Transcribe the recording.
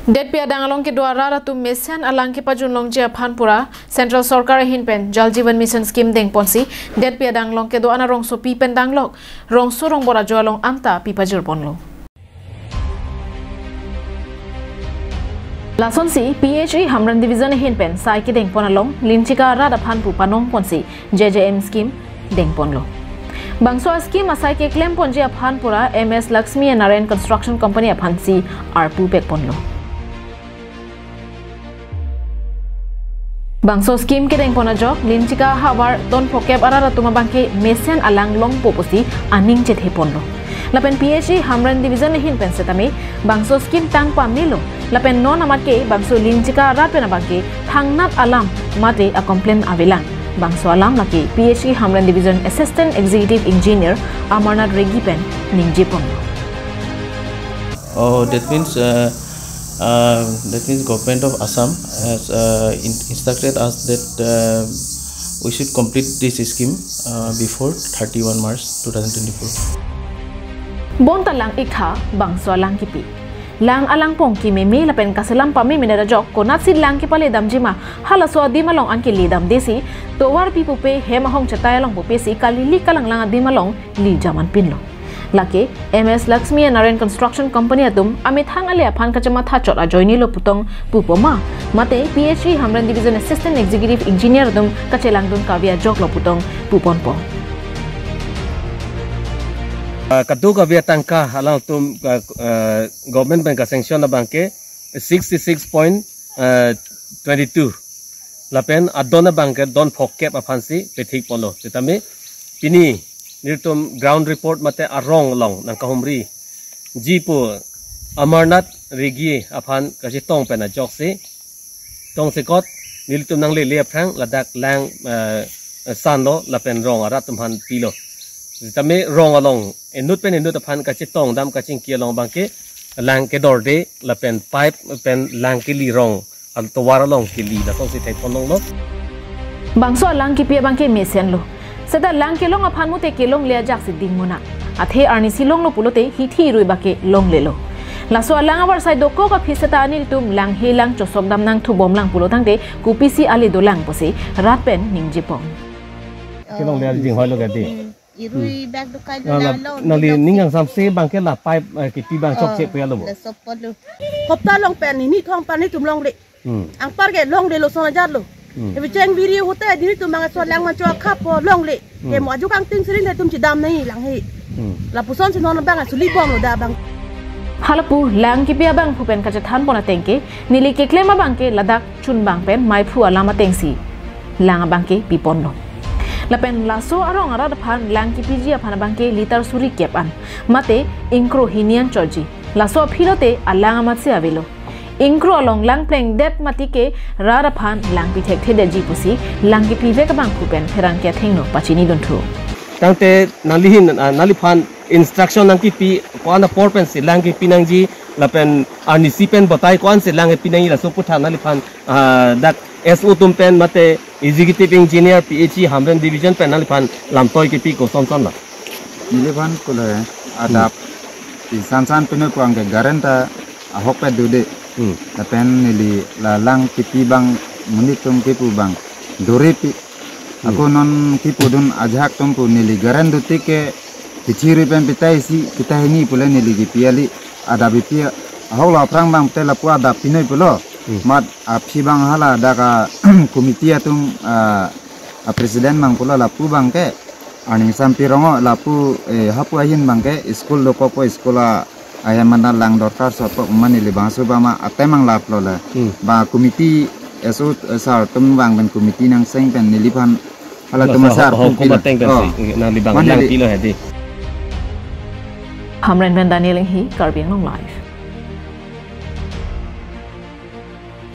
Det pia dangalong ke dwara ratu mesen alang ke pajun long je aphanpura Central Sarkar hinpen Jal Jeevan Mission scheme deng ponsi det pia dangalong ke do ana rong so pi pen danglok rong so rong bora jolong amta pi pajur ponlo Lason si PHE Hamran Division hinpen sai ke deng ponalong Linchika arat aphanpu panong ponsi JJM scheme deng ponlo Bangso scheme asai ke claim ponji aphanpura MS Lakshmi and Narayan Construction Company aphansi arpu pek ponlo Bangso scheme ke deng pona jok Linchika hawar don pokep arara tuma bangke mesen alang long poposi aning chet he ponlo lapen PHE Hamran Division hin pen setame bangso scheme tang pamnilo lapen non amat ke bangso Linchika arat pen bangke thangnat alam mate a complain avelang bangso alam laki PHE Hamran Division Assistant Executive Engineer Amarnath Regi pen ningje ponlo that means government of Assam has instructed us that we should complete this scheme before 31 March 2024. Bonta lang ikha bangso lang kipi. Lang alang pong kememe lapen kasalam pami minera jok konat si lang kipale damjima halaso adimalong anki lidam desi tovar pi pupe hemahong chatayalong pupe si kalili kalang lang adimalong li jaman pinlo. Laki MS Lakshmi and Narayan Construction Company atum amit hang ale aphan kachama tha chot ajoini lo putong pupoma mate PHE Hamran Division Assistant Executive Engineer atum kachelang dun kavya jok lo putong puponpo kadu kavya tangka halang tum government bank sanction na banke 66.22 lapen adona banke don phokep aphansi pethik polo tetame pini nirtum ground report mate arong long nang kahumri jipo Amarnath Regi aphan kaji tong pena jok se tong se kot niltum nang le prang ladak lang sanlo lapen rong arat tumhan pilo tame rong along enut aphan kaji tong dam kaching kia long bangke lang ke dorde lapen pipe pen lang ke li rong al tovar long ke li la tong se thai ponong lo bangso lang ki pia bangke mesen lo Sada lang kelong aphan mute kelong lea jak siding muna. Athe arni silong lo pulote hithi rui bake long lelo. Laso alang awar sai doko ka phisata anil tum lang he lang chosok dam nang thubom lang pulotang de kupisi ali do lang pose rat pen ningji pong. Kelong lea jing hoi lo gati. Irui bag do kai lo nali ningang samse bangke la pipe kepi bang chok che pe lo. La sopot lo. Kopta long pen ni thong pan ni tum long le. Ang par ge long le lo sona jat lo. Tapi ceng video hotel di tu mangat soal lang macam kap long le. Kemo ajok ang ting sering tum cidam nahi lang he. Lapuson si non bang asuli bom lo da bang. Halapu lang kipia bang pupen kacathan pona tengke nili ke klema bangke ladak chun bang pen mai phu alama tengsi lang bangke pipon lo. Lapen laso arong arad phan lang kipiji aphan bangke litar suri kepan mate inkro hinian choji laso philote alang amat se avelo. Ingkro along lang pleng det matike rara phan lang pi thek thede ji pusi lang ki pi ve ka bang pupen pherang ke thengno pachini don thu tangte nali phan instruction nang ki pi kwana porpen se lang ki pinang ji lapen ani sipen batai kwan se lang pinang la so putha nali phan dak SO tum pen mate executive engineer PHE Hamran Division pen nali phan lamtoi ki pi ko som la nili phan ko la adap san pinu ko ang garanta ahok pe dude Lapen nili lalang kipi bang munitum kipu bang doripi aku non kipu dun ajak tumpu nili garan duti ke keciri pen pitai si kita ini pula nili kipi ali ada bipi ahok la prang bang tela pu ada pinoi pulo mat api bang hala ada ka komiti atung presiden bang pula lapu bang ke ani sampi rongo lapu hapu ahin bang ke school loko po sekolah ayah mana lang dorkar sopo umani le bangso bama atemang lap lola ba komiti eso sar tum bang ben komiti nang seng pen nilipan hala tumasar ko bateng pen nang libang lang kilo hedi Hamran Ben Daniel hi Karbin Long Live